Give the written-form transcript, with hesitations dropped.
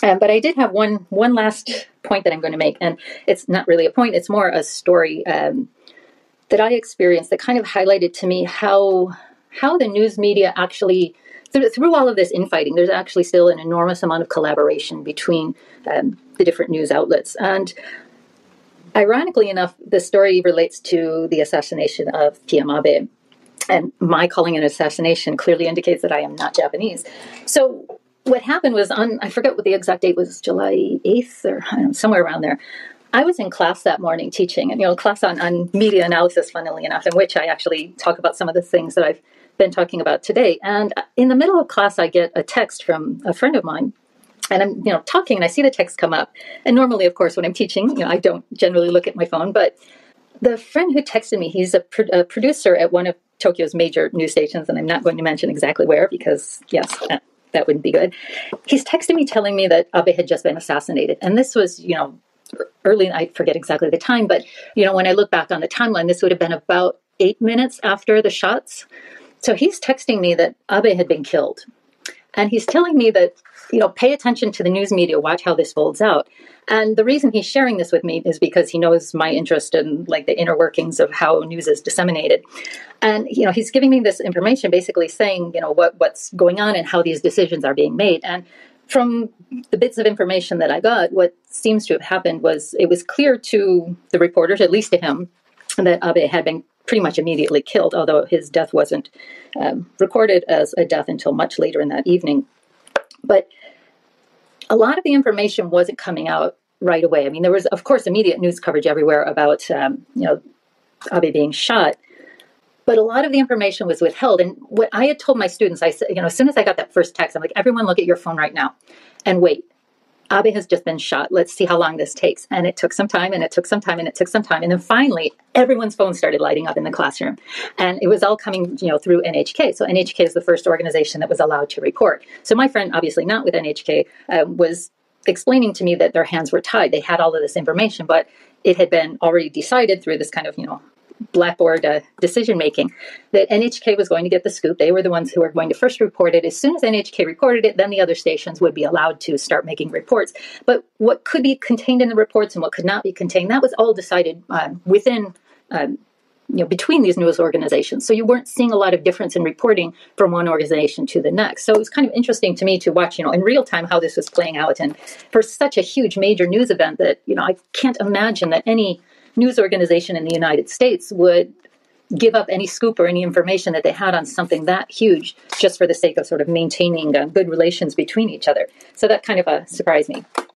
But I did have one last point that I'm going to make, and it's not really a point, it's more a story that I experienced that kind of highlighted to me how the news media actually, through all of this infighting, there's actually still an enormous amount of collaboration between the different news outlets. And ironically enough, the story relates to the assassination of PM Abe. And my calling it an assassination clearly indicates that I am not Japanese. So what happened was I forget what the exact date was, July 8th or I don't know, somewhere around there. I was in class that morning teaching, and class on media analysis, funnily enough, in which I actually talk about some of the things that I've been talking about today. And in the middle of class, I get a text from a friend of mine, and I'm talking, and I see the text come up. And normally, of course, when I'm teaching, I don't generally look at my phone. But the friend who texted me, he's a producer at one of Tokyo's major news stations, and I'm not going to mention exactly where because, yes, that wouldn't be good. He's texting me telling me that Abe had just been assassinated, and this was, early, I forget exactly the time, but, when I look back on the timeline, this would have been about 8 minutes after the shots. So he's texting me that Abe had been killed. And he's telling me that, pay attention to the news media, watch how this folds out. And the reason he's sharing this with me is because he knows my interest in the inner workings of how news is disseminated. And, he's giving me this information basically saying, what's going on and how these decisions are being made. And from the bits of information that I got, what seems to have happened was it was clear to the reporters, at least to him, that Abe had been pretty much immediately killed, although his death wasn't recorded as a death until much later in that evening. But a lot of the information wasn't coming out right away. I mean, there was, of course, immediate news coverage everywhere about, Abe being shot. But a lot of the information was withheld. And what I had told my students, I said, as soon as I got that first text, I'm like, everyone look at your phone right now and wait. Abe has just been shot. Let's see how long this takes. And it took some time, and it took some time, and it took some time. And then finally, everyone's phone started lighting up in the classroom. And it was all coming, through NHK. So NHK is the first organization that was allowed to report. So my friend, obviously not with NHK, was explaining to me that their hands were tied. They had all of this information, but it had been already decided through this kind of, blackboard decision-making that NHK was going to get the scoop. They were the ones who were going to first report it. As soon as NHK reported it, then the other stations would be allowed to start making reports. But what could be contained in the reports and what could not be contained, that was all decided within, between these news organizations. So you weren't seeing a lot of difference in reporting from one organization to the next. So it was kind of interesting to me to watch, in real time how this was playing out. And for such a huge major news event that, I can't imagine that any news organization in the United States would give up any scoop or any information that they had on something that huge just for the sake of sort of maintaining good relations between each other. So that kind of surprised me.